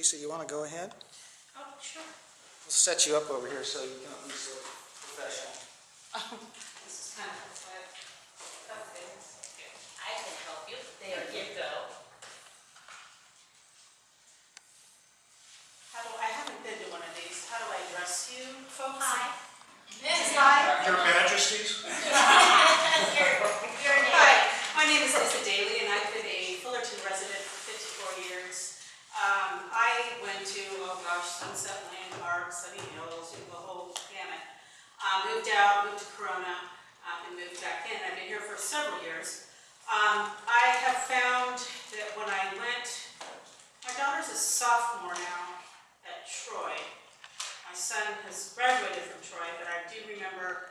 Teresa, you want to go ahead? Oh, sure. We'll set you up over here so you can at least look professional. This is kind of okay. I can help you. There you go. I haven't been to one of these. How do I address you folks? Hi. Hi. Your Majesties? Your name. Hi. My name is Daly, and I've been a Fullerton resident for 54 years. I went to, Sunset Landmark, Sunny Hills, the whole gamut. Moved out, moved to Corona, and moved back in. I've been here for several years. I have found that when I went, my daughter's a sophomore now at Troy. My son has graduated from Troy, but I do remember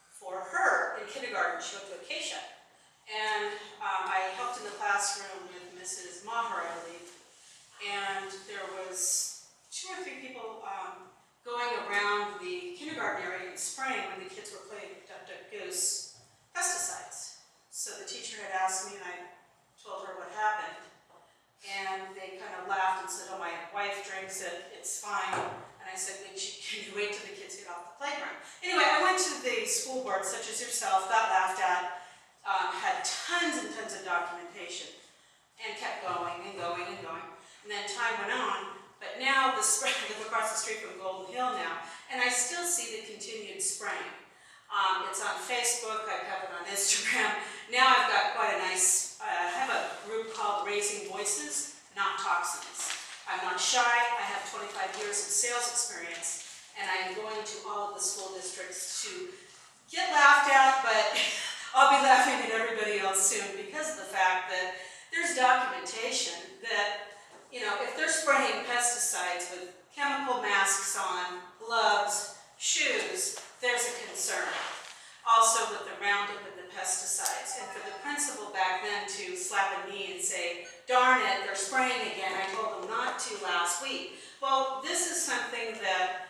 for her in kindergarten, she went to Acacia. And I helped in the classroom with Mrs. Maher, I believe. And there was 2 or 3 people going around the kindergarten area and spraying when the kids were playing Duck, Duck, Goose pesticides. So the teacher had asked me, and I told her what happened. And they kind of laughed and said, oh, my wife drinks it, it's fine. And I said, can you wait till the kids get off the playground? Anyway, I went to the school board, such as yourself, got laughed at, had tons and tons of documentation, and kept going and going and going. And then time went on, but now the spray, I live across the street from Golden Hill now, and I still see the continued spraying. It's on Facebook, I have it on Instagram. Now I've got quite a nice, I have a group called Raising Voices, Not Toxins. I'm not shy, I have 25 years of sales experience, and I'm going to all of the school districts to get laughed at, but I'll be laughing at everybody else soon because of the fact that there's documentation that, you know, if they're spraying pesticides with chemical masks on, gloves, shoes, there's a concern. Also with the Roundup and the pesticides. And for the principal back then to slap a knee and say, darn it, they're spraying again, I told them not to last week. Well, this is something that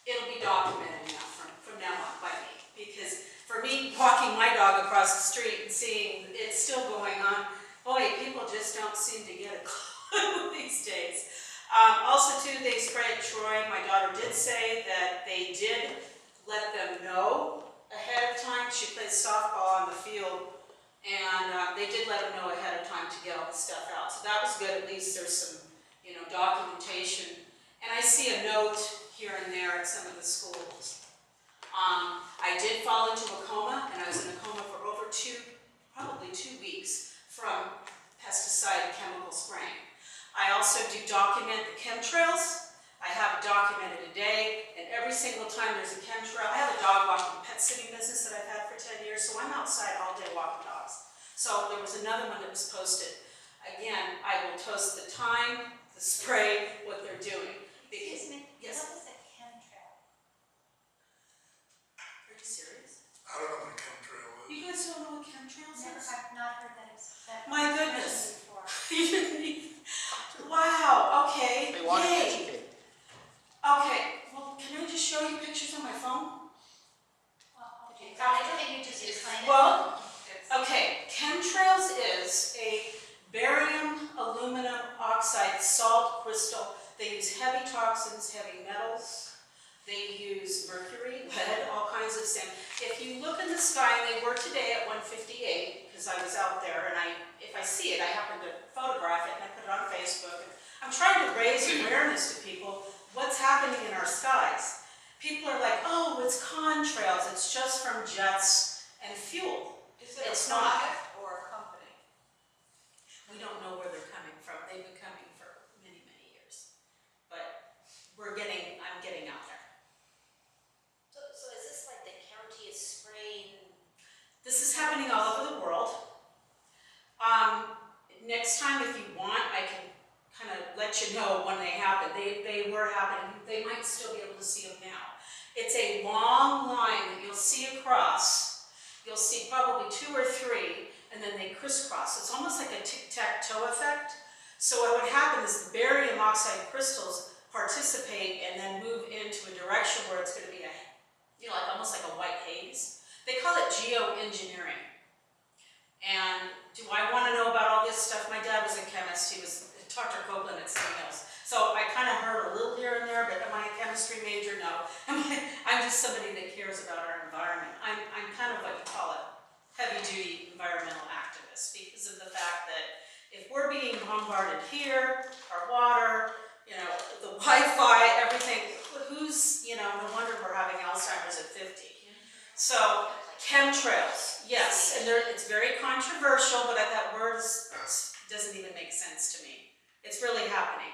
it'll be documented now from now on by me. Because for me, walking my dog across the street and seeing it's still going on, boy, people just don't seem to get a clue these days. Also, too, they spray at Troy. My daughter did say that they did let them know ahead of time. She plays softball on the field, and they did let them know ahead of time to get all the stuff out. So that was good. At least there's some, you know, documentation. And I see a note here and there at some of the schools. I did fall into a coma, and I was in a coma for over probably 2 weeks from pesticide chemical spraying. I also do document the chemtrails. I have it documented a day, and every single time there's a chemtrail, I have a dog walking pet sitting business that I've had for 10 years, so I'm outside all day walking dogs. So there was another one that was posted. Again, I will post the time, the spray, what they're doing. Excuse me, yes. what is a chemtrail? Are you serious? I don't know what a chemtrail is. You guys don't know what chemtrails Never, is? I've not heard that My expression goodness. before. Wow, okay. They want to Yay. educate. Okay, well, can I just show you pictures on my phone? Well, okay, can you just explain it? Well, okay, chemtrails is a barium aluminum oxide salt crystal. They use heavy toxins, heavy metals. They use mercury, lead, all kinds of things. If you look in the sky, and they were today at 158, because I was out there, and if I see it, I happen to photograph it, and I put it on Facebook. I'm trying to raise awareness to people what's happening in our skies. People are like, oh, it's contrails, it's just from jets and fuel. Is it It's a not. product or a company? We don't know where they're coming from. They've been coming for many, many years. But I'm getting out there. So is this like the county is spraying? This is happening all over the world. Next time, if you want, I can kind of let you know when they happen. They were happening. They might still be able to see them now. It's a long line that you'll see across. You'll see probably 2 or 3, and then they crisscross. It's almost like a tic-tac-toe effect. So what would happen is the barium oxide crystals participate and then move into a direction where it's going to be like almost like a white haze. They call it geoengineering. And do I want to know about all this stuff? My dad was a chemist. He was Dr. Copeland bombarded here, our water, you know, the Wi-Fi, everything. Who's, you know, no wonder we're having Alzheimer's at 50. So, chemtrails, yes, and it's very controversial, but that word doesn't even make sense to me. It's really happening.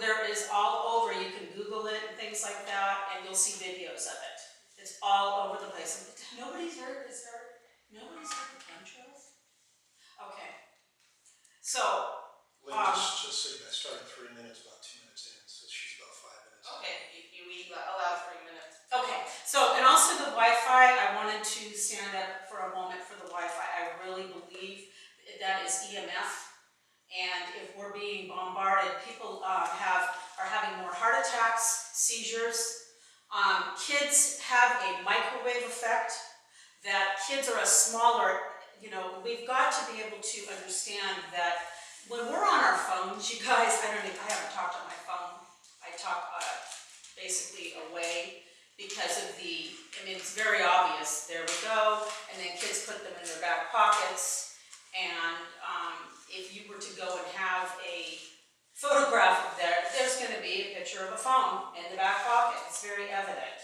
There is all over, you can Google it and things like that, and you'll see videos of it. It's all over the place. Nobody's heard of chemtrails? Okay. So, Lynn, just so you know, I started 3 minutes, about 2 minutes in, so she's about 5 minutes. Okay, we allow 3 minutes. okay, so, and also the Wi-Fi, I wanted to stand up for a moment for the Wi-Fi. I really believe that is EMF. And if we're being bombarded, people are having more heart attacks, seizures. Kids have a microwave effect, that kids are a smaller, you know, we've got to be able to understand that when we're on our phones, you guys, I haven't talked on my phone. I talk basically away because of it's very obvious. There we go. And then kids put them in their back pockets. And if you were to go and have a photograph of there's going to be a picture of a phone in the back pocket. It's very evident.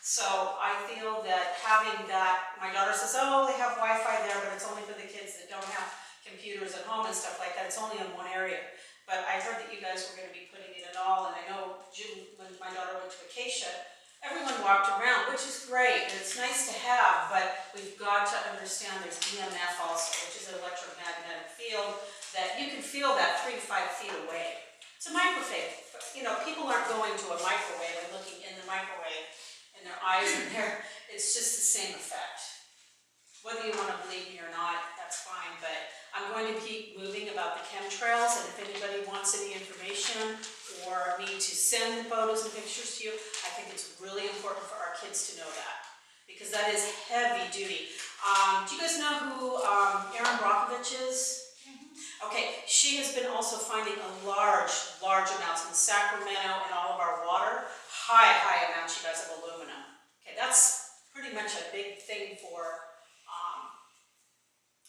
So I feel that having that, my daughter says, oh, they have Wi-Fi there, but it's only for the kids that don't have computers at home and stuff like that. It's only in one area. But I heard that you guys were going to be putting it in all, and I know when my daughter went to Acacia, everyone walked around, which is great, and it's nice to have, but we've got to understand there's EMF also, which is an electromagnetic field, that you can feel that 3 to 5 feet away. It's a microwave. You know, people aren't going to a microwave and looking in the microwave, and their eyes are there. It's just the same effect. Whether you want to believe me or not, that's fine, but I'm going to keep moving about the chemtrails, and if anybody wants any information or me to send photos and pictures to you, I think it's really important for our kids to know that, because that is heavy duty. Do you guys know who Erin Brockovich is? Okay, she has been also finding a large amounts in Sacramento and all of our water, high amounts, you guys, of aluminum. Okay, that's pretty much a big thing for,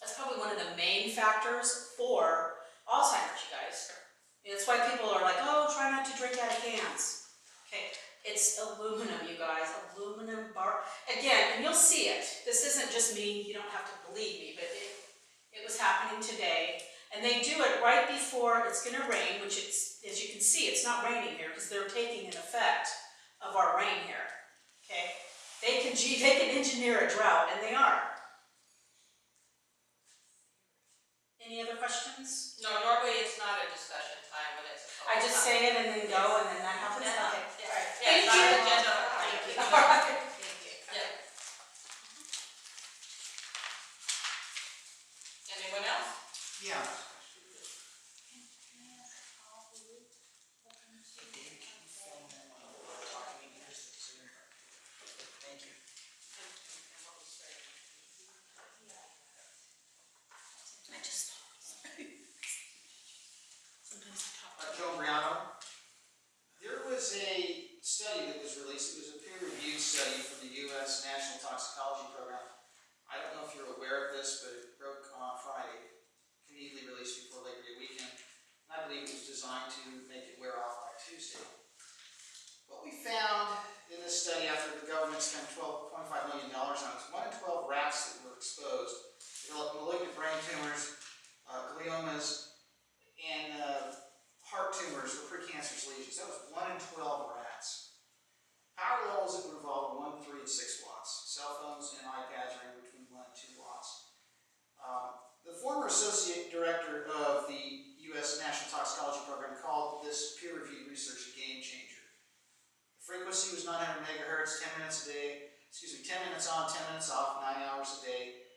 that's probably one of the main factors for Alzheimer's, you guys. And that's why people are like, oh, try not to drink out of cans. Okay, it's aluminum, you guys, aluminum bar. Again, and you'll see it. This isn't just me, you don't have to believe me, but it was happening today. And they do it right before it's gonna rain, which it's, as you can see, it's not raining here because they're taking an effect of our rain here, okay? They can engineer a drought, and they are. Any other questions? No, normally it's not a discussion time when it's a. I just say it and then go, and then that happens? Okay, all right. Yeah, Thank it's not an you. agenda. Thank you. All right. Thank you. Yeah. Anyone else? Yeah. Thank you. Joe Imbriano. There was a study that was released. It was a peer-reviewed study from the U.S. National Toxicology Program. I don't know if you're aware of this, but it broke on Friday, conveniently released before Labor Day weekend. And I believe it was designed to make it wear off by Tuesday. What we found in this study, after the government spent $12.5 million on it, was 1 in 12 rats that were exposed developed malignant brain tumors, gliomas, and heart tumors or precancerous lesions. That was 1 in 12 rats. Power levels that would involve 1, 3, and 6 watts. Cell phones and iPads are between 1 and 2 watts. The former associate director of the U.S. National Toxicology Program called this peer-reviewed research a game changer. The frequency was 900 megahertz, 10 minutes a day. 10 minutes on, 10 minutes off, 9 hours a day.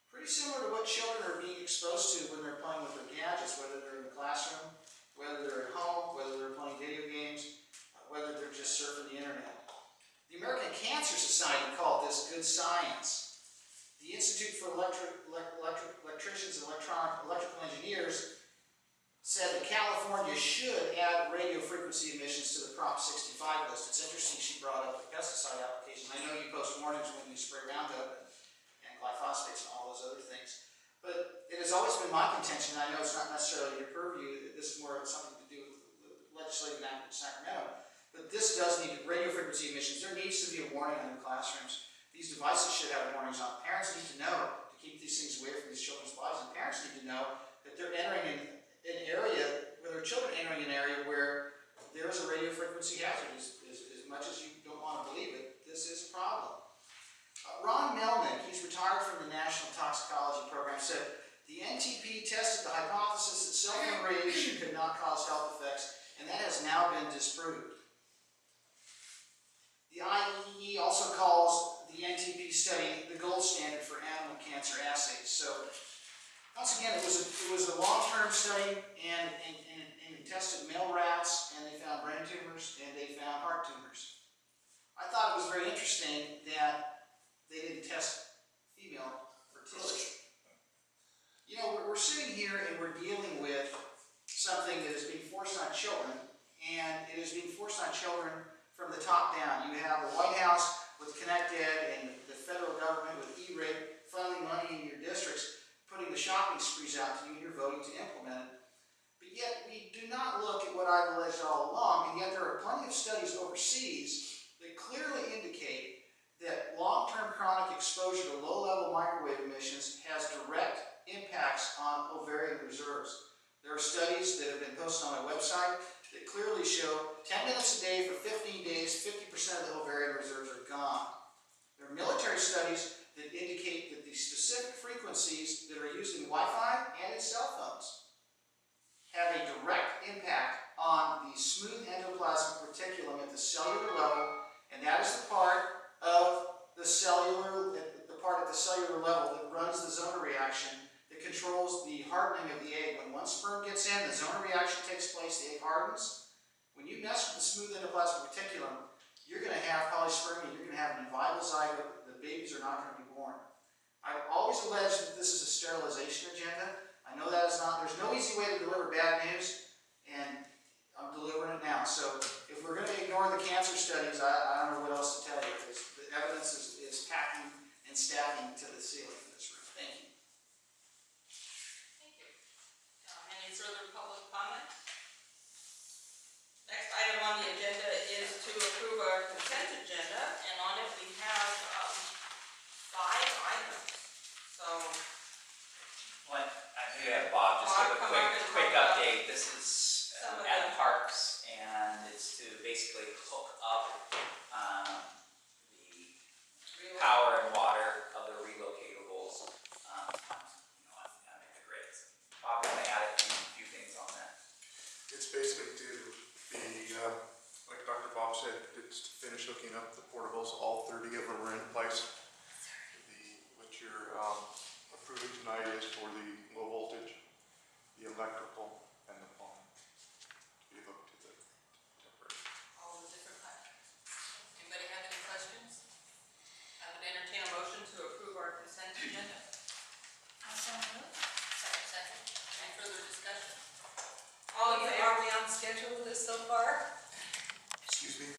Pretty similar to what children are being exposed to when they're playing with their gadgets, whether they're in the classroom, whether they're at home, whether they're playing video games, whether they're just surfing the internet. The American Cancer Society called this good science. The Institute for Electricians and Electrical Engineers said that California should add radio frequency emissions to the Prop 65 list. It's interesting she brought up the pesticide application. I know you post warnings when you spray Roundup and glyphosates and all those other things. But it has always been my contention, I know it's not necessarily your purview, this is more of something to do with the legislative act in Sacramento, but this does need radio frequency emissions. There needs to be a warning on the classrooms. These devices should have warnings on. Parents need to know to keep these things away from these children's bodies, and parents need to know that they're entering an area, where their children entering an area where there is a radio frequency hazard. As much as you don't want to believe it, this is a problem. Ron Melnick, he's retired from the National Toxicology Program, said, the NTP tested the hypothesis that cell phone radiation could not cause health effects, and that has now been disproved. The IEE also calls the NTP study the gold standard for animal cancer assays. So, once again, it was a long-term study, and it tested male rats, and they found brain tumors, and they found heart tumors. I thought it was very interesting that they didn't test female fertility. You know, we're sitting here and we're dealing with something that is being forced on children, and it is being forced on children from the top down. You have the White House with ConnectEd and the federal government with E-rate funneling money in your districts, putting the shopping sprees out to you, and you're voting to implement it. But yet we do not look at what I've alleged all along, and yet there are plenty of studies overseas that clearly indicate that long-term chronic exposure to low-level microwave emissions has direct impacts on ovarian reserves. There are studies that have been posted on my website that clearly show 10 minutes a day for 15 days, 50% of the ovarian reserves are gone. There are military studies that indicate that the specific frequencies that are used in Wi-Fi and in cell phones have a direct impact on the smooth endoplasmic reticulum at the cellular level, and that is the part of the cellular, the part at the cellular level that runs the Zoner reaction that controls the hardening of the egg. When one sperm gets in, the Zoner reaction takes place, the egg hardens. When you mess with the smooth endoplasmic reticulum, you're going to have polyspermia, you're going to have an inviable zygote, the babies are not going to be born. I've always alleged that this is a sterilization agenda. I know that is not, there's no easy way to deliver bad news, and I'm delivering it now. So if we're going to ignore the cancer studies, I don't know what else to tell you, because the evidence is packing and stacking to the ceiling in this room. Thank you. Thank you. Any further public comment? Next item on the agenda is to approve our consent agenda, and on it we have 5 items. So, What, I do have Bob, just give a Bob, come up and quick talk about update. This is some of at the- Parks, and it's to basically hook up the power and water of the relocatables, on the grids. Bob, want to add a few things on that? It's basically to be, like Dr. Bob said, it's to finish hooking up the portables. All 30 of them are in place. What you're approving tonight is for the low voltage, the electrical, and the plumbing to be hooked to the temporary. all the different items. Anybody have any questions? I would entertain a motion to approve our consent agenda. Also moved. Second. Any further discussion? All in favor? Are we on schedule with this so far? Excuse me?